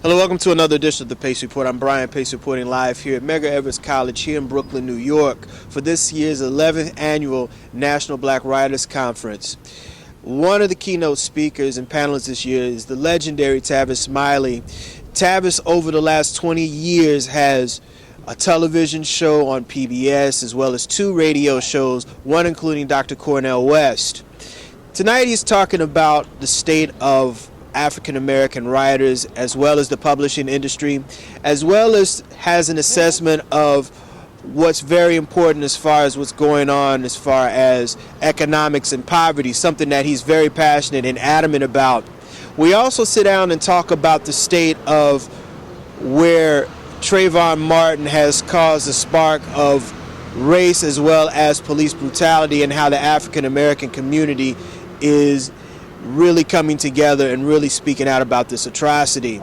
Hello, welcome to another edition of the Pace Report. I'm Brian Pace reporting live here at Medgar Evers College here in Brooklyn, New York for this year's 11th annual National Black Writers Conference. One of the keynote speakers and panelists this year is the legendary Tavis Smiley. Tavis, over the last 20 years, has a television show on PBS as well as 2 radio shows, one including Dr. Cornel West. Tonight he's talking about the state of African American writers as well as the publishing industry, as well as has an assessment of what's very important as far as what's going on as far as economics and poverty, something that he's very passionate and adamant about. We also sit down and talk about the state of where Trayvon Martin has caused a spark of race as well as police brutality, and how the African American community is really coming together and really speaking out about this atrocity.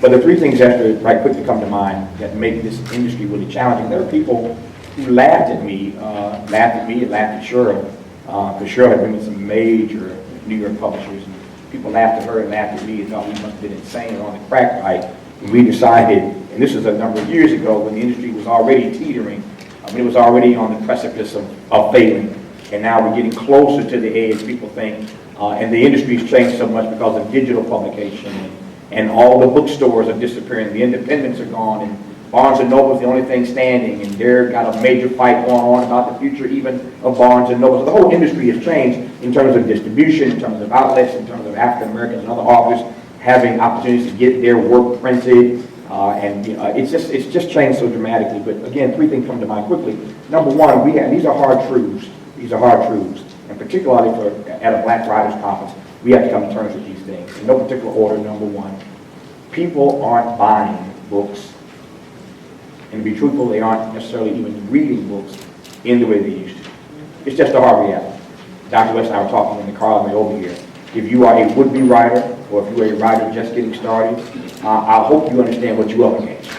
But the 3 things that right quickly come to mind that make this industry really challenging. There are people who laughed at me and laughed at Cheryl, because Cheryl had been with some major New York publishers, and people laughed at her and laughed at me and thought we must have been insane or on the crack pipe. And we decided, and this was a number of years ago when the industry was already teetering, it was already on the precipice of failing, and now we're getting closer to the edge, people think. And the industry's changed so much because of digital publication, and all the bookstores are disappearing. The independents are gone, and Barnes & Noble is the only thing standing, and they've got a major fight going on about the future even of Barnes & Noble. So the whole industry has changed in terms of distribution, in terms of outlets, in terms of African Americans and other authors having opportunities to get their work printed. It's just changed so dramatically. But again, 3 things come to mind quickly. Number 1, these are hard truths. These are hard truths. And particularly at a Black Writers Conference, we have to come to terms with these things. In no particular order, number 1, people aren't buying books. And to be truthful, they aren't necessarily even reading books in the way they used to. It's just a hard reality. Dr. West and I were talking in the car on the way over here. If you are a would-be writer, or if you're a writer just getting started, I hope you understand what you're up against.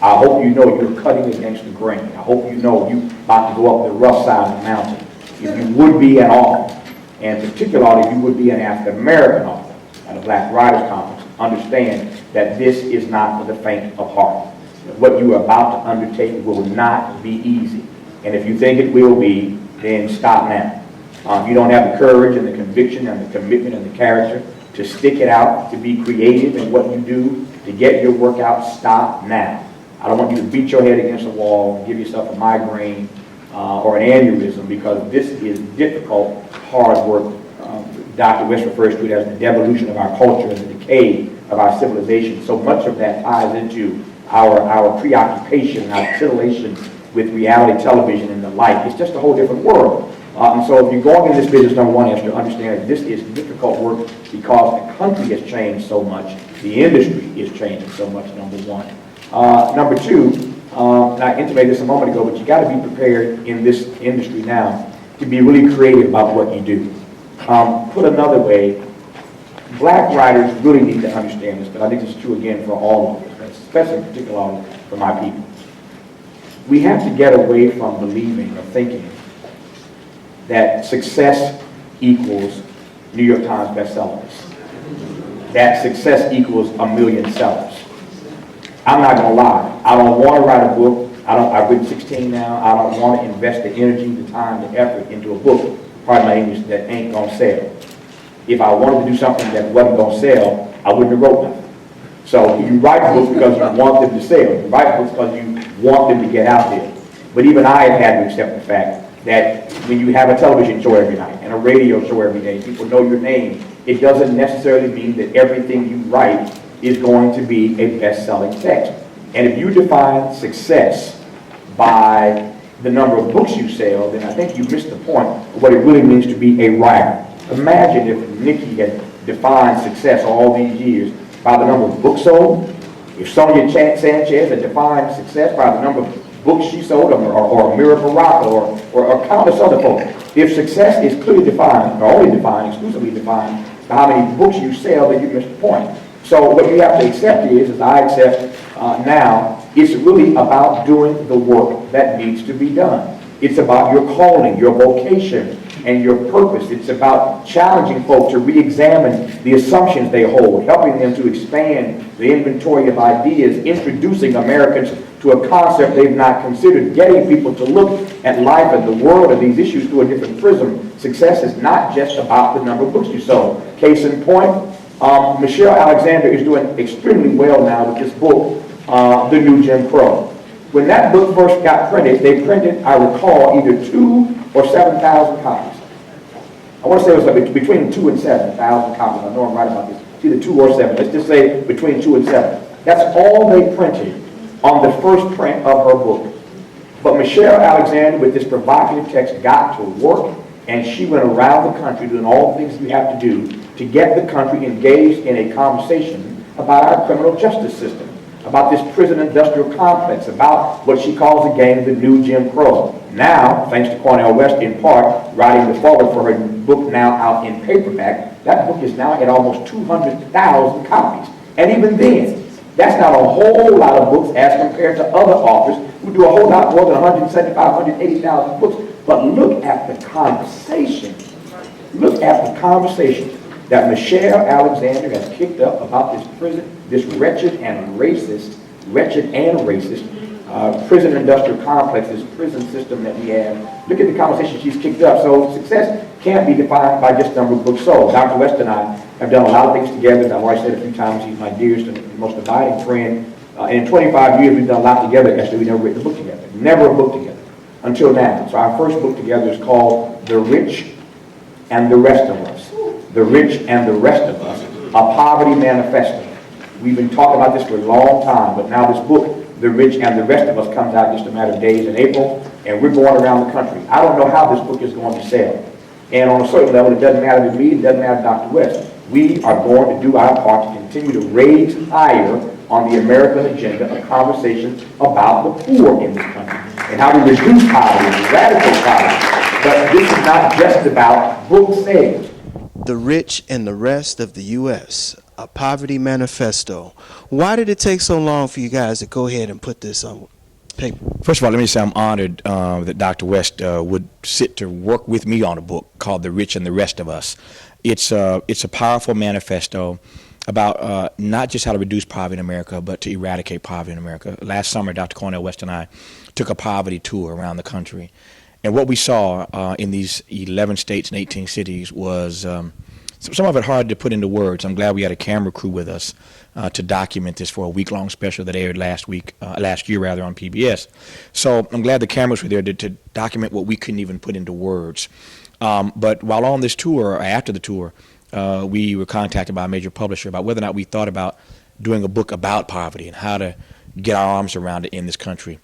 I hope you know you're cutting against the grain. I hope you know you're about to go up the rough side of the mountain. If you would be an author, and particularly if you would be an African American author at a Black Writers Conference, understand that this is not for the faint of heart. What you are about to undertake will not be easy. And if you think it will be, then stop now. If you don't have the courage and the conviction and the commitment and the character to stick it out, to be creative in what you do, to get your work out, stop now. I don't want you to beat your head against the wall and give yourself a migraine or an aneurysm, because this is difficult, hard work. Dr. West refers to it as the devolution of our culture and the decay of our civilization. So much of that ties into our preoccupation, our titillation with reality television and the like. It's just a whole different world. And so if you're going in this business, number 1 is to understand that this is difficult work because the country has changed so much. The industry is changing so much, number 1. Number 2, and I intimated this a moment ago, but you got to be prepared in this industry now to be really creative about what you do. Put another way, Black writers really need to understand this, but I think this is true again for all of us, especially particularly for my people. We have to get away from believing or thinking that success equals New York Times bestsellers, that success equals 1 million sellers. I'm not going to lie. I don't want to write a book. I've written 16 now. I don't want to invest the energy, the time, the effort into a book, pardon my English, that ain't going to sell. If I wanted to do something that wasn't going to sell, I wouldn't have wrote nothing. So you write books because you want them to sell. You write books because you want them to get out there. But even I have had to accept the fact that when you have a television show every night and a radio show every day, people know your name, it doesn't necessarily mean that everything you write is going to be a best-selling text. And if you define success by the number of books you sell, then I think you missed the point of what it really means to be a writer. Imagine if Nikki had defined success all these years by the number of books sold. If Sonia Sanchez had defined success by the number of books she sold, or Mira Baraka, or countless other folks. If success is clearly defined, or only defined, exclusively defined, by how many books you sell, then you missed the point. So what you have to accept is, as I accept now, it's really about doing the work that needs to be done. It's about your calling, your vocation, and your purpose. It's about challenging folks to re-examine the assumptions they hold, helping them to expand the inventory of ideas, introducing Americans to a concept they've not considered, getting people to look at life and the world and these issues through a different prism. Success is not just about the number of books you sold. Case in point, Michelle Alexander is doing extremely well now with this book, The New Jim Crow. When that book first got printed, they printed, I recall, either 2,000 or 7,000 copies. I want to say it was like between 2,000 and 7,000 copies. I know I'm right about this. It's either 2 or 7. Let's just say between 2 and 7. That's all they printed on the first print of her book. But Michelle Alexander, with this provocative text, got to work, and she went around the country doing all the things you have to do to get the country engaged in a conversation about our criminal justice system, about this prison industrial complex, about what she calls again the new Jim Crow. Now, thanks to Cornel West in part, writing the forward for her book now out in paperback, that book is now at almost 200,000 copies. And even then, that's not a whole lot of books as compared to other authors who do a whole lot more than 175,000, 180,000 books. But look at the conversation. Look at the conversation that Michelle Alexander has kicked up about this prison, this wretched and racist prison industrial complex, this prison system that we have. Look at the conversation she's kicked up. So success can't be defined by just number of books sold. Dr. West and I have done a lot of things together. I've already said a few times he's my dearest and most abiding friend. And in 25 years, we've done a lot together. Actually, we've never written a book together. Never a book together until now. So our first book together is called The Rich and the Rest of Us. The Rich and the Rest of Us, a Poverty Manifesto. We've been talking about this for a long time, but now this book, The Rich and the Rest of Us, comes out in just a matter of days in April, and we're going around the country. I don't know how this book is going to sell. And on a certain level, it doesn't matter to me, it doesn't matter to Dr. West. We are going to do our part to continue to raise higher on the American agenda a conversation about the poor in this country and how to reduce poverty and eradicate poverty. But this is not just about book sales. The Rich and the Rest of the U.S., a Poverty Manifesto. Why did it take so long for you guys to go ahead and put this on paper? First of all, let me say I'm honored that Dr. West would sit to work with me on a book called The Rich and the Rest of Us. It's a powerful manifesto about not just how to reduce poverty in America, but to eradicate poverty in America. Last summer, Dr. Cornel West and I took a poverty tour around the country. And what we saw in these 11 states and 18 cities was some of it hard to put into words. I'm glad we had a camera crew with us to document this for a week-long special that aired last year on PBS. So I'm glad the cameras were there to document what we couldn't even put into words. But while on this tour, or after the tour, we were contacted by a major publisher about whether or not we thought about doing a book about poverty and how to get our arms around it in this country,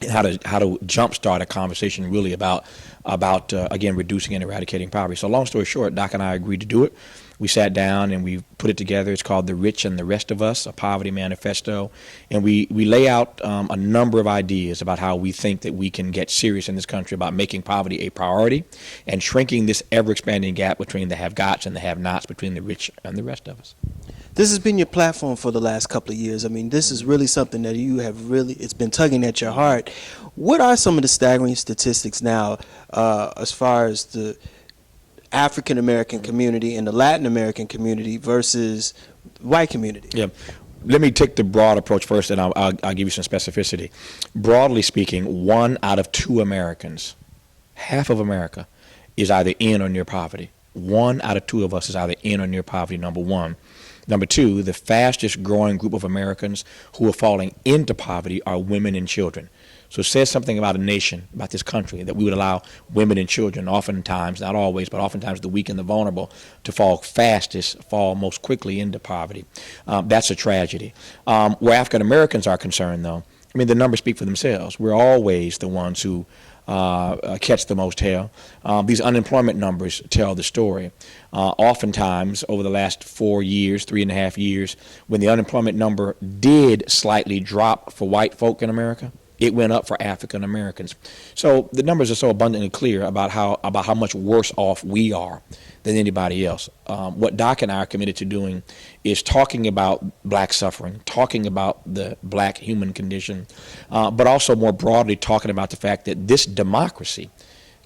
and how to jumpstart a conversation really about again, reducing and eradicating poverty. So long story short, Doc and I agreed to do it. We sat down and we put it together. It's called The Rich and the Rest of Us, a Poverty Manifesto. And we lay out a number of ideas about how we think that we can get serious in this country about making poverty a priority and shrinking this ever-expanding gap between the have-gots and the have-nots, between the rich and the rest of us. This has been your platform for the last couple of years. I mean, this is really something that you have it's been tugging at your heart. What are some of the staggering statistics now as far as the African American community and the Latin American community versus white community? Yeah. Let me take the broad approach first, and I'll give you some specificity. Broadly speaking, 1 out of 2 Americans, half of America, is either in or near poverty. 1 out of 2 of us is either in or near poverty, number one. Number two, the fastest growing group of Americans who are falling into poverty are women and children. So it says something about a nation, about this country, that we would allow women and children, oftentimes, not always, but oftentimes the weak and the vulnerable, to fall most quickly into poverty. That's a tragedy. Where African Americans are concerned, though, I mean, the numbers speak for themselves. We're always the ones who catch the most hell. These unemployment numbers tell the story. Oftentimes, over the last 3.5 years, when the unemployment number did slightly drop for white folk in America, it went up for African Americans. So the numbers are so abundantly clear about how much worse off we are than anybody else. What Doc and I are committed to doing is talking about black suffering, talking about the black human condition, but also more broadly talking about the fact that this democracy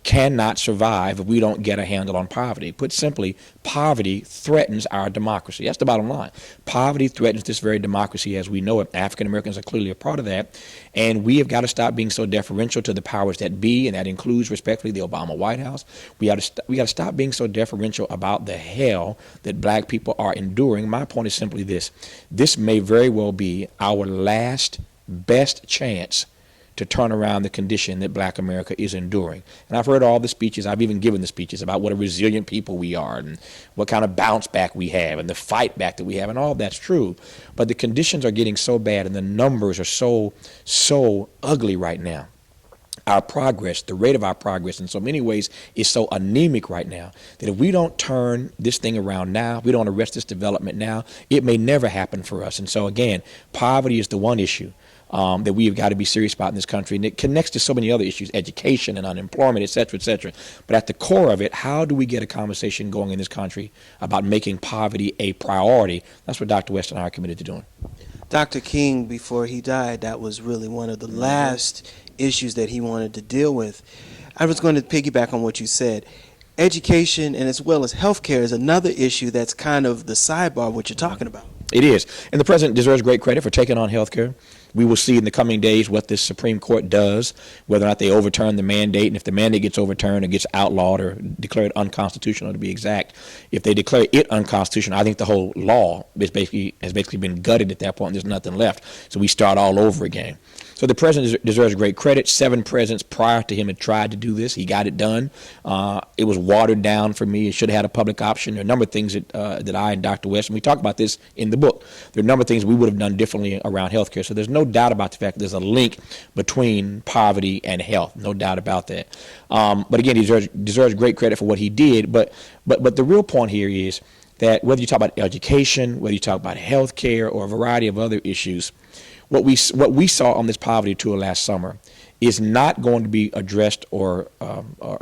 cannot survive if we don't get a handle on poverty. Put simply, poverty threatens our democracy. That's the bottom line. Poverty threatens this very democracy as we know it. African Americans are clearly a part of that. And we have got to stop being so deferential to the powers that be, and that includes, respectfully, the Obama White House. We got to stop being so deferential about the hell that black people are enduring. My point is simply this. This may very well be our last best chance to turn around the condition that black America is enduring. And I've heard all the speeches, I've even given the speeches about what a resilient people we are and what kind of bounce back we have and the fight back that we have, and all that's true. But the conditions are getting so bad and the numbers are so ugly right now. Our progress, the rate of our progress in so many ways is so anemic right now that if we don't turn this thing around now, we don't arrest this development now, it may never happen for us. And so again, poverty is the one issue that we have got to be serious about in this country. And it connects to so many other issues, education and unemployment, et cetera, et cetera. But at the core of it, how do we get a conversation going in this country about making poverty a priority? That's what Dr. West and I are committed to doing. Dr. King, before he died, that was really one of the last issues that he wanted to deal with. I was going to piggyback on what you said. Education and as well as healthcare is another issue that's kind of the sidebar of what you're talking about. It is. And the president deserves great credit for taking on healthcare. We will see in the coming days what this Supreme Court does, whether or not they overturn the mandate. And if the mandate gets overturned or gets outlawed or declared unconstitutional, to be exact, if they declare it unconstitutional, I think the whole law has basically been gutted at that point. And there's nothing left. So we start all over again. So the president deserves great credit. 7 presidents prior to him had tried to do this. He got it done. It was watered down for me. It should have had a public option. There are a number of things that I and Dr. West, and we talk about this in the book, there are a number of things we would have done differently around healthcare. So there's no doubt about the fact that there's a link between poverty and health. No doubt about that. But again, he deserves great credit for what he did. But the real point here is that whether you talk about education, whether you talk about healthcare or a variety of other issues, what we saw on this poverty tour last summer is not going to be addressed or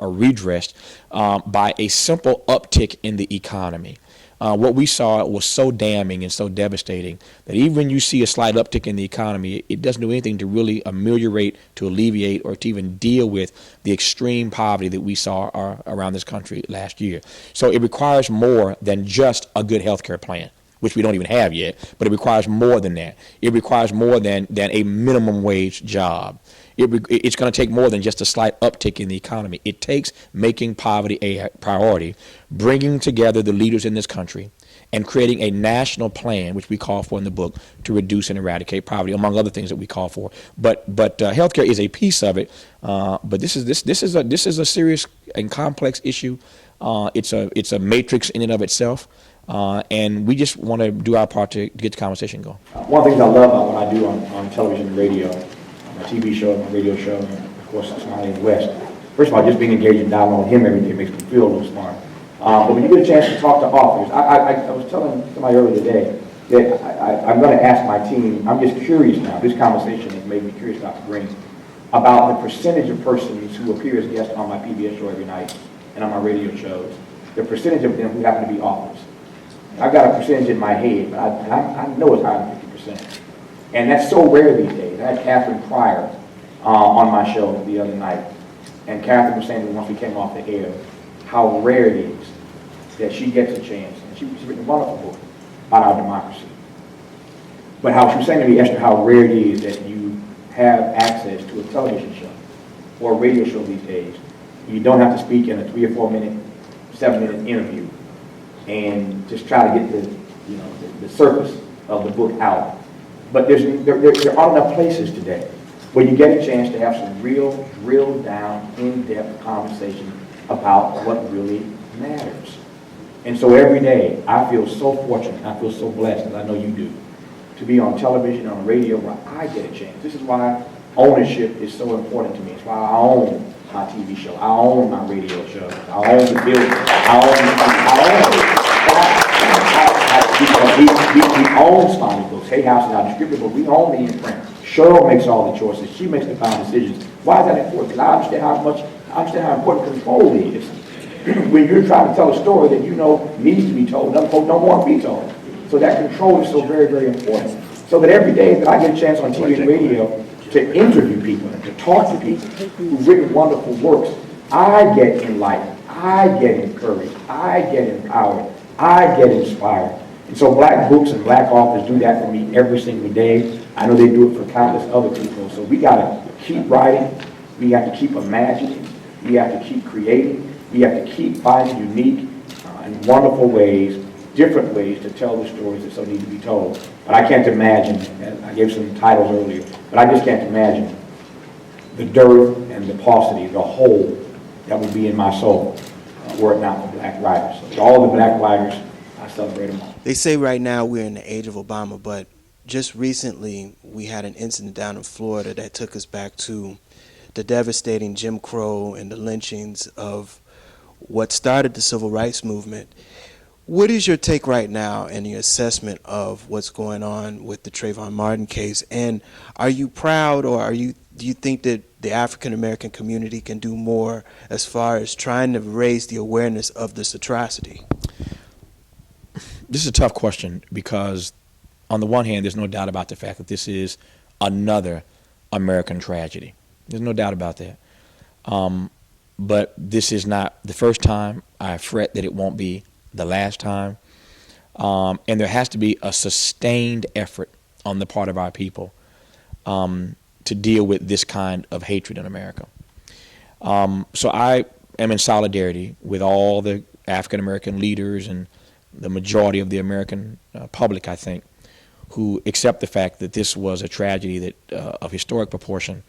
redressed by a simple uptick in the economy. What we saw was so damning and so devastating that even when you see a slight uptick in the economy, it doesn't do anything to really ameliorate, to alleviate, or to even deal with the extreme poverty that we saw around this country last year. So it requires more than just a good health care plan, which we don't even have yet, but it requires more than that. It requires more than a minimum wage job. It's going to take more than just a slight uptick in the economy. It takes making poverty a priority, bringing together the leaders in this country, and creating a national plan, which we call for in the book, to reduce and eradicate poverty, among other things that we call for. But healthcare is a piece of it. But this is a serious and complex issue. It's a matrix in and of itself. And we just want to do our part to get the conversation going. One of the things I love about what I do on television and radio, my TV show, my radio show, and of course Smiley and West. First of all, just being engaged in dialogue with him every day makes me feel a little smart. But when you get a chance to talk to authors, I was telling somebody earlier today that I'm going to ask my team, I'm just curious now, this conversation has made me curious, Dr. Green, about the percentage of persons who appear as guests on my PBS show every night and on my radio shows, the percentage of them who happen to be authors. I've got a percentage in my head, but I know it's higher than 50%. And that's so rare these days. I had Catherine Pryor on my show the other night. And Catherine was saying to me once we came off the air, how rare it is that she gets a chance. And she's written a wonderful book about our democracy. But how she was saying to me, Esther, how rare it is that you have access to a television show or a radio show these days. You don't have to speak in a 3 or 4 minute, 7-minute interview and just try to get the surface of the book out. But there aren't enough places today where you get a chance to have some real, drill down, in-depth conversation about what really matters. And so every day, I feel so fortunate, I feel so blessed, as I know you do, to be on television, on radio, where I get a chance. This is why ownership is so important to me. It's why I own my TV show. I own my radio show. I own the building. I own Smiley Books. Hay House is our distributor, but we own the imprint. Cheryl makes all the choices. She makes the final decisions. Why is that important? Because I understand how important control is. When you're trying to tell a story that you know needs to be told, other folks don't want to be told. So that control is so very, very important. So that every day that I get a chance on TV and radio to interview people and to talk to people who've written wonderful works, I get enlightened, I get encouraged, I get empowered, I get inspired. And so black books and black authors do that for me every single day. I know they do it for countless other people. So we got to keep writing, we have to keep imagining, we have to keep creating, we have to keep finding unique and wonderful ways, different ways to tell the stories that so need to be told. But I can't imagine, and I gave some titles earlier, but I just can't imagine the dearth and the paucity, the hole that would be in my soul were it not for black writers. So to all the black writers, I celebrate them all. They say right now we're in the age of Obama, but just recently we had an incident down in Florida that took us back to the devastating Jim Crow and the lynchings of what started the civil rights movement. What is your take right now and your assessment of what's going on with the Trayvon Martin case? And are you proud, or do you think that the African American community can do more as far as trying to raise the awareness of this atrocity? This is a tough question because on the one hand, there's no doubt about the fact that this is another American tragedy. There's no doubt about that. But this is not the first time. I fret that it won't be the last time. And there has to be a sustained effort on the part of our people to deal with this kind of hatred in America. So I am in solidarity with all the African American leaders and the majority of the American public, I think, who accept the fact that this was a tragedy that of historic proportion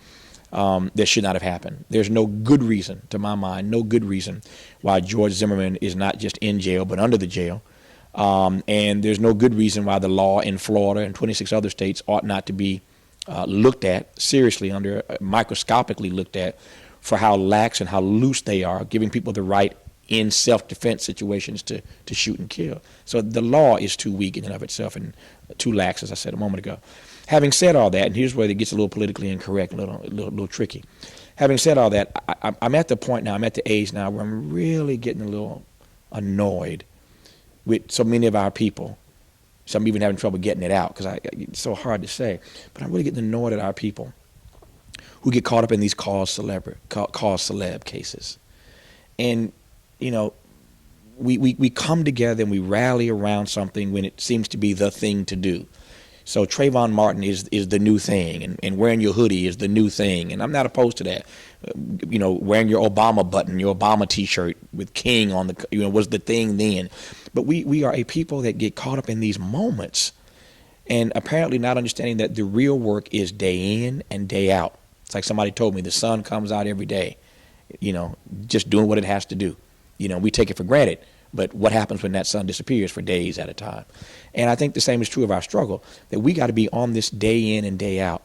that should not have happened. There's no good reason, to my mind, no good reason why George Zimmerman is not just in jail but under the jail. And there's no good reason why the law in Florida and 26 other states ought not to be looked at seriously, microscopically looked at, for how lax and how loose they are, giving people the right in self-defense situations to shoot and kill. So the law is too weak in and of itself and too lax, as I said a moment ago. Having said all that, and here's where it gets a little politically incorrect, a little tricky. Having said all that, I'm at the point now, I'm at the age now where I'm really getting a little annoyed with so many of our people. So I'm even having trouble getting it out because it's so hard to say. But I'm really getting annoyed at our people who get caught up in these cause celeb cases. And, you know, we come together and we rally around something when it seems to be the thing to do. So Trayvon Martin is the new thing, and wearing your hoodie is the new thing, and I'm not opposed to that. You know, wearing your Obama button, your Obama T-shirt with King on the, was the thing then. But we are a people that get caught up in these moments, and apparently not understanding that the real work is day in and day out. It's like somebody told me, the sun comes out every day, just doing what it has to do. We take it for granted, but what happens when that sun disappears for days at a time? And I think the same is true of our struggle, that we got to be on this day in and day out.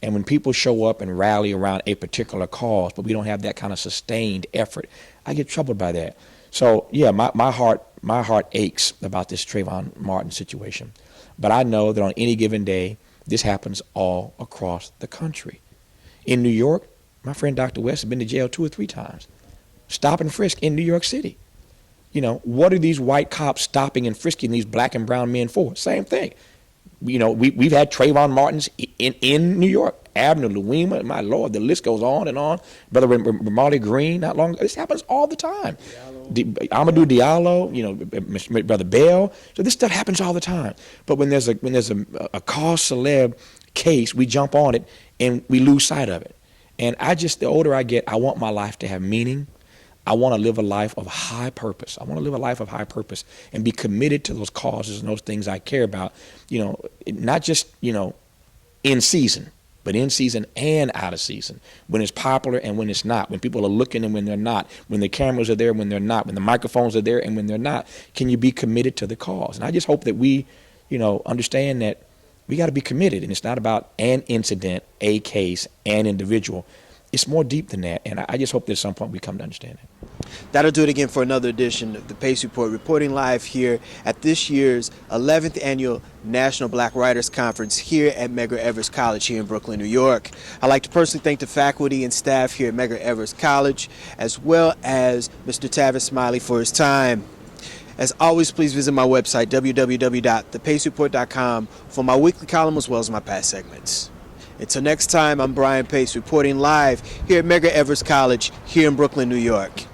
And when people show up and rally around a particular cause, but we don't have that kind of sustained effort, I get troubled by that. So yeah, my heart aches about this Trayvon Martin situation. But I know that on any given day, this happens all across the country. In New York, my friend Dr. West has been to jail 2 or 3 times. Stop and frisk in New York City. What are these white cops stopping and frisking these black and brown men for? Same thing. We've had Trayvon Martins in New York. Abner Louima, my Lord, the list goes on and on. Brother Marley Green, not long ago. This happens all the time. Amadou Diallo, Brother Bell. So this stuff happens all the time. But when there's a cause celeb case, we jump on it and we lose sight of it. And the older I get, I want my life to have meaning. I want to live a life of high purpose. I want to live a life of high purpose and be committed to those causes and those things I care about, not just, in season, but in season and out of season, when it's popular and when it's not, when people are looking and when they're not, when the cameras are there, when they're not, when the microphones are there and when they're not. Can you be committed to the cause? And I just hope that we, understand that we got to be committed, and it's not about an incident, a case, an individual. It's more deep than that, and I just hope that at some point we come to understand it. That'll do it again for another edition of the Pace Report, reporting live here at this year's 11th Annual National Black Writers Conference here at Medgar Evers College here in Brooklyn, New York. I'd like to personally thank the faculty and staff here at Medgar Evers College, as well as Mr. Tavis Smiley for his time. As always, please visit my website, www.thepacereport.com, for my weekly column as well as my past segments. Until next time, I'm Brian Pace reporting live here at Medgar Evers College here in Brooklyn, New York.